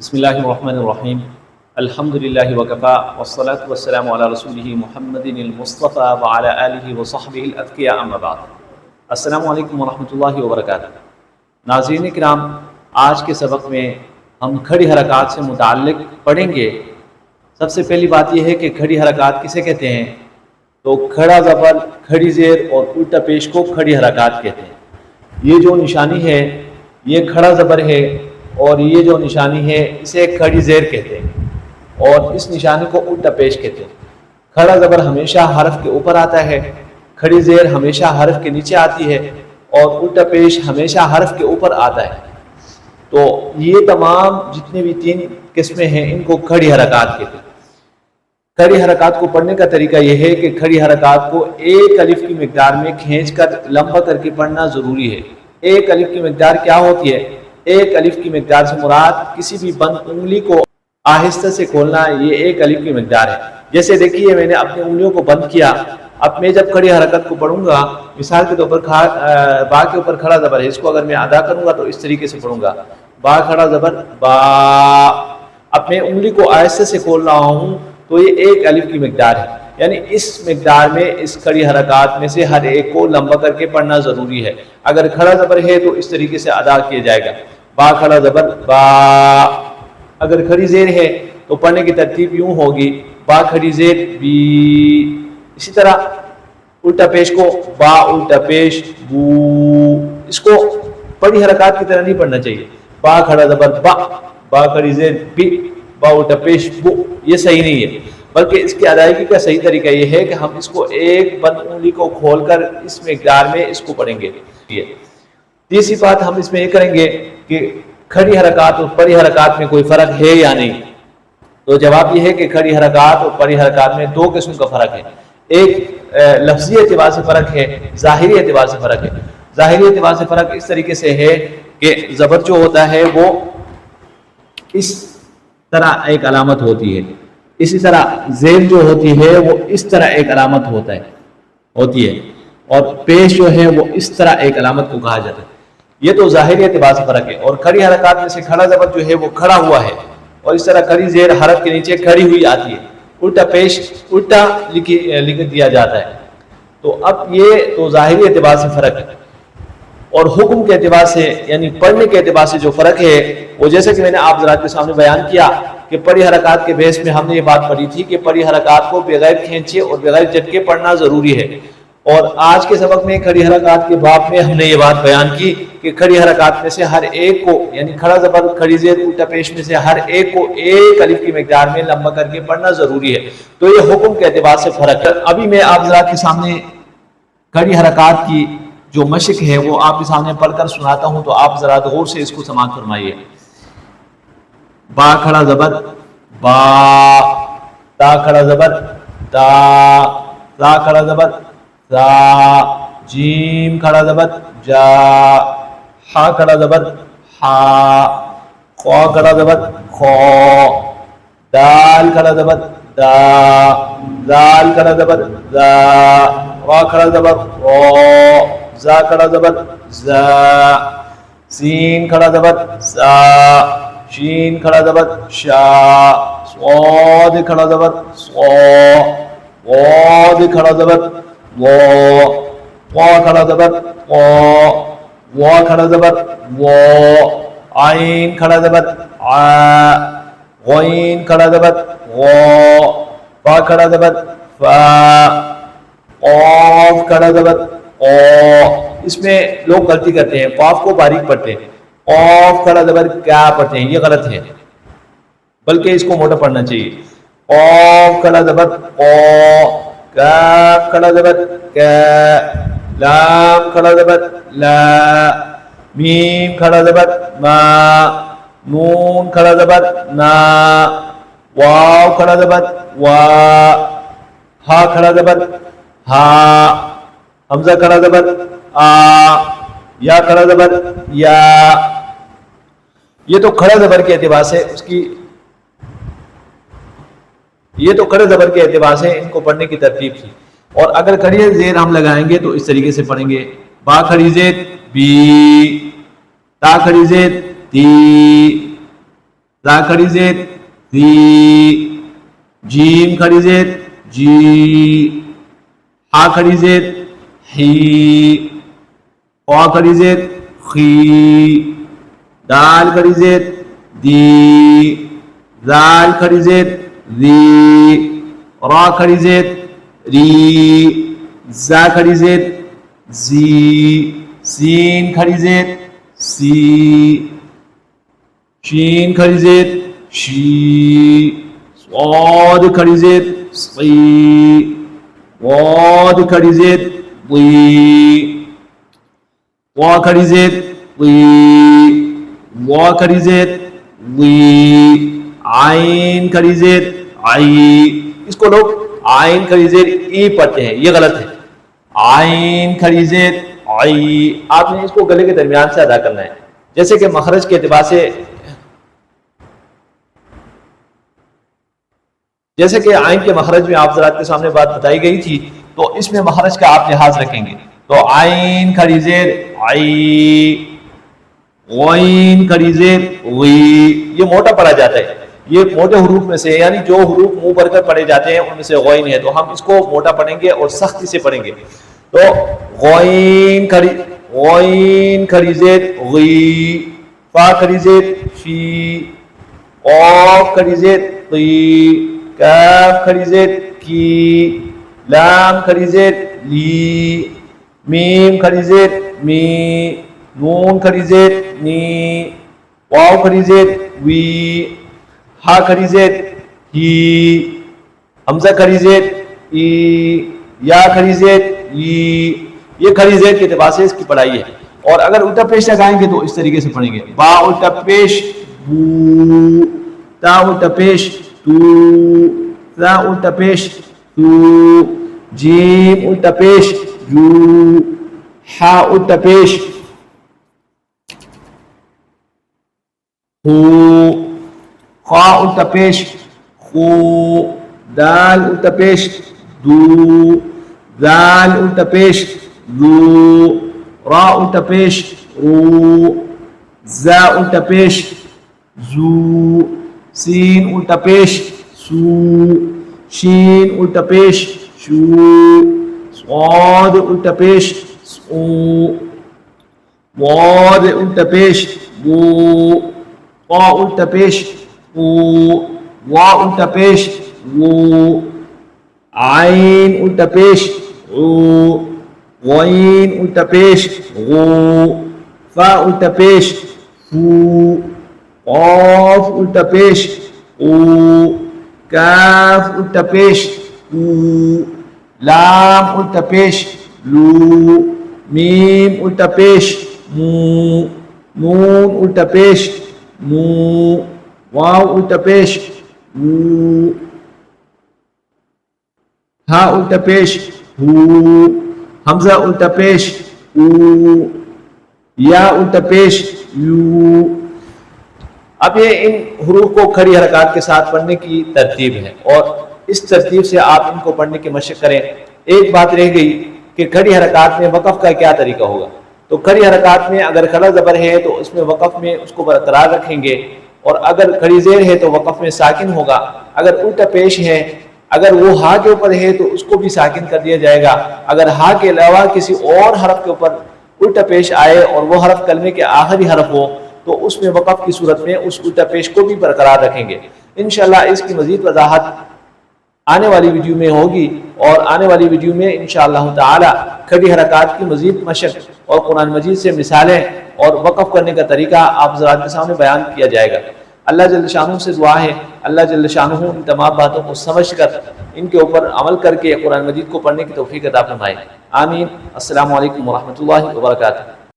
بسم اللہ الرحمن الرحیم الحمد للہ وکفا والصلاة والسلام علی رسولہ محمد المصطفیٰ وعلی آلہ وصحبہ الاتقیاء اما بعد۔ السلام علیکم ورحمۃ اللہ وبرکاتہ۔ ناظرین کرام، آج کے سبق میں ہم کھڑی حرکات سے متعلق پڑھیں گے۔ سب سے پہلی بات یہ ہے کہ کھڑی حرکات کسے کہتے ہیں؟ تو کھڑا زبر، کھڑی زیر اور الٹا پیش کو کھڑی حرکات کہتے ہیں۔ یہ جو نشانی ہے یہ کھڑا زبر ہے، اور یہ جو نشانی ہے اسے کھڑی زیر کہتے ہیں، اور اس نشانی کو الٹا پیش کہتے ہیں۔ کھڑا زبر ہمیشہ حرف کے اوپر آتا ہے، کھڑی زیر ہمیشہ حرف کے نیچے آتی ہے، اور الٹا پیش ہمیشہ حرف کے اوپر آتا ہے۔ تو یہ تمام جتنے بھی تین قسمیں ہیں ان کو کھڑی حرکات کہتے ہیں۔ کھڑی حرکات کو پڑھنے کا طریقہ یہ ہے کہ کھڑی حرکات کو ایک الف کی مقدار میں کھینچ کر لمبا کر کے پڑھنا ضروری ہے۔ ایک الف کی مقدار کیا ہوتی ہے؟ ایک الف کی مقدار سے مراد کسی بھی بند انگلی کو آہستہ سے کھولنا، یہ ایک الف کی مقدار ہے۔ جیسے دیکھیے میں نے اپنی انگلیوں کو بند کیا، اب میں جب کھڑی حرکت کو پڑھوں گا، مثال کے طور پر با کے اوپر کھڑا زبر ہے، اس کو اگر میں ادا کروں گا تو اس طریقے سے پڑھوں گا، با کھڑا زبر با۔ اب میں انگلی کو آہستہ سے کھول رہا ہوں تو یہ ایک الف کی مقدار ہے، یعنی اس مقدار میں اس کھڑی حرکات میں سے ہر ایک کو لمبا کر کے پڑھنا ضروری ہے۔ اگر کھڑا زبر ہے تو اس طریقے سے ادا کیا جائے گا، با کھڑا زبر با۔ اگر کھڑی زیر ہے تو پڑھنے کی ترتیب یوں ہوگی، با کھڑی زیر بی۔ اسی طرح الٹا پیش کو با الٹا پیش بو۔ اس کو پڑھی حرکات کی طرح نہیں پڑھنا چاہیے، با کھڑا زبر با، با کھڑی زیر بی، با الٹا پیش بو، یہ صحیح نہیں ہے۔ بلکہ اس کی ادائیگی کا صحیح طریقہ یہ ہے کہ ہم اس کو ایک بند انگلی کو کھول کر اس مقدار میں اس کو پڑھیں گے۔ تیسری بات ہم اس میں یہ کریں گے کہ کھڑی حرکات اور پڑھی حرکات میں کوئی فرق ہے یا نہیں؟ تو جواب یہ ہے کہ کھڑی حرکات اور پڑھی حرکات میں دو قسم کا فرق ہے۔ ایک لفظی اعتبار سے فرق ہے، ظاہری اعتبار سے فرق ہے۔ ظاہری اعتبار سے فرق اس طریقے سے ہے کہ زبر جو ہوتا ہے وہ اس طرح ایک علامت ہوتی ہے، اسی طرح زیر جو ہوتی ہے وہ اس طرح ایک علامت ہوتی ہے، اور پیش جو ہے وہ اس طرح ایک علامت کو کہا جاتا ہے۔ یہ تو ظاہری اعتبار سے فرق ہے۔ اور کھڑی حرکات میں سے کھڑا زبر جو ہے وہ کھڑا ہوا ہے، اور اس طرح کھڑی زیر حرف کے نیچے کھڑی ہوئی آتی ہے، الٹا پیش الٹا لکھ دیا جاتا ہے۔ تو اب یہ تو ظاہری اعتبار سے فرق ہے، اور حکم کے اعتبار سے یعنی پڑھنے کے اعتبار سے جو فرق ہے وہ جیسے کہ میں نے آپ حضرات کے سامنے بیان کیا کہ پڑھی حرکات کے بیس میں ہم نے یہ بات پڑھی تھی کہ پڑھی حرکات کو بغیر کھینچے اور بغیر جھٹکے پڑھنا ضروری ہے۔ اور آج کے سبق میں کھڑی حرکات کے باب میں ہم نے یہ بات بیان کی کہ کھڑی حرکات میں سے ہر ایک کو یعنی کھڑا زبر، کھڑی زیر، الٹا پیش میں سے ہر ایک کو ایک الف کی مقدار میں لمبا کر کے پڑھنا ضروری ہے۔ تو یہ حکم کے اعتبار سے فرق ہے۔ ابھی میں آپ حضرات کے سامنے کھڑی حرکات کی جو مشق ہے وہ آپ کے سامنے پڑھ کر سناتا ہوں، تو آپ ذرا غور سے اس کو سماعت فرمائیے۔ با کھڑا زبر با، تا کھڑا زبر تا، تا کھڑا زبر تا، جیم کھڑا زبر جا، ہا کھڑا زبر ہا، خوا کھڑا زبر خو، دال کھڑا زبر دا، دال کھڑا زبر دا، وا کھڑا زبر رو، زا کھڑا زبر زا، سین کھڑا زبر سا، شین کھڑا زبر شا، صاد کھڑا زبر سو، واد کھڑا زبر وہ، وا کھڑا زبر وہ، وا کھڑا زبر وہ، عین کھڑا زبر آ، غین کھڑا زبر غو، فا کھڑا زبر فا، قاف کھڑا زبر او۔ اس میں لوگ غلطی کرتے ہیں، قاف کو باریک پڑھتے ہیں، قاف کھڑا زبر کیا پڑھتے ہیں، یہ غلط ہے، بلکہ اس کو موٹا پڑھنا چاہیے۔ قاف کھڑا زبر او، کاف کھڑا زبر کا، لام کھڑا زبر لا، میم کھڑا زبر ما، نون کھڑا زبر نا، واو کھڑا زبر وا، ہا کھڑا زبر ہا، حمزہ کھڑا زبر آ، یا کھڑا زبر یا۔ یہ تو کھڑا زبر کے اعتبار سے اس کی، یہ تو کھڑے زبر کے اعتبار سے ان کو پڑھنے کی ترتیب تھی۔ اور اگر کھڑی زیر ہم لگائیں گے تو اس طریقے سے پڑھیں گے، با کھڑی زیر بی، تا کھڑی زیر تی، ذا کھڑی زید ذی، جیم کھڑی زید جی، ہا کھڑی زید ہی، خا کھڑی زید خی، دال کھڑی زید دی، زال کھڑی زید ذی، را کھڑی زید ری، زا کھڑی زید زی، سین کھڑی زید سی، شین کھڑی زید شی، صاد کھڑی زید صی، واد کھڑی زید وی، وا کھڑی زید وی، وا کھڑی زید وی، عین کھڑی زید آئی، اس کو لوگ عین کھڑی زید ای پڑھتے ہیں، یہ غلط ہے، عین کھڑی زید آئی، آپ نے اس کو گلے کے درمیان سے ادا کرنا ہے، جیسے کہ مخرج کے اعتبار سے، جیسے کہ عین کے مخرج میں آپ حضرات کے سامنے بات بتائی گئی تھی، تو اس میں مخرج کا آپ لحاظ رکھیں گے، تو عین کھڑی زیر عی، غین کھڑی زیر غی، یہ موٹا پڑھا جاتا ہے، یہ موٹے حروف میں سے، یعنی جو حروف منہ بھر کر پڑھے جاتے ہیں ان میں سے غین ہے، تو ہم اس کو موٹا پڑھیں گے اور سختی سے پڑھیں گے، تو غین کھڑی زیر غی، فا کھڑی زیر فی، قاف کھڑی زیر قی، کاف کھڑی زیر کی، لام کھڑی زیر لی، میم کھڑی زیر می، نون کھڑی زیر نی، واو کھڑی زیر وی، ہا کھڑی زیر ہی، حمزہ کھڑی زیر ای، یا کھڑی زیر ای، یہ کھڑی زیر کے اعتبار سے اس کی پڑھائی ہے، اور اگر الٹا پیش لگائیں گے تو اس طریقے سے پڑھیں گے، با الٹا پیش بو، تا الٹا پیش تو، ثا الٹا پیش تو، جیم الٹا پیش جو، ہا الٹا پیش ہو، خا الٹا پیش خو، دال الٹا پیش دو، زال الٹا پیش ذو، را الٹا پیش رو، زا الٹا پیش زو، سین الٹا پیش سو، شین الٹا پیش شو، صاد الٹا پیش سو، واد الٹا پیش وو، قا الٹا پیش او، وا الٹا پیش وو، عین الٹا پیش او، غین الٹا پیش غو، فا الٹا پیش فو، قاف الٹا پیش او، کاف الٹا پیش او، لام الٹا پیش لو، میم الٹا پیش مو، نون الٹا پیش مو، واو الٹا پیش وو، ہا الٹا پیش ہو، حمزہ الٹا پیش او، یا الٹا پیش یو۔ اب یہ ان حروف کو کھڑی حرکات کے ساتھ پڑھنے کی ترتیب ہے، اور اس ترتیب سے آپ ان کو پڑھنے کی مشق کریں۔ ایک بات رہ گئی کہ کھڑی حرکات میں وقف کا کیا طریقہ ہوگا، تو کھڑی حرکات میں اگر کھڑا زبر ہے تو اس میں وقف میں اس کو برقرار رکھیں گے، اور اگر کھڑی زیر ہے تو وقف میں ساکن ہوگا، اگر الٹا پیش ہے، اگر وہ ہا کے اوپر ہے تو اس کو بھی ساکن کر دیا جائے گا، اگر ہا کے علاوہ کسی اور حرف کے اوپر الٹا پیش آئے اور وہ حرف کلمے کے آخری حرف ہو تو اس میں وقف کی صورت میں اس الٹا پیش کو بھی برقرار رکھیں گے۔ انشاءاللہ اس کی مزید وضاحت آنے والی ویڈیو میں ہوگی، اور آنے والی ویڈیو میں انشاءاللہ تعالی کھڑی حرکات کی مزید مشق اور قرآن مجید سے مثالیں اور وقف کرنے کا طریقہ آپ حضرات کے سامنے بیان کیا جائے گا۔ اللہ جل شانہ سے دعا ہے اللہ جل شانہ ان تمام باتوں کو سمجھ کر ان کے اوپر عمل کر کے قرآن مجید کو پڑھنے کی توفیق عطا فرمائے، آمین۔ السلام علیکم ورحمۃ اللہ وبرکاتہ۔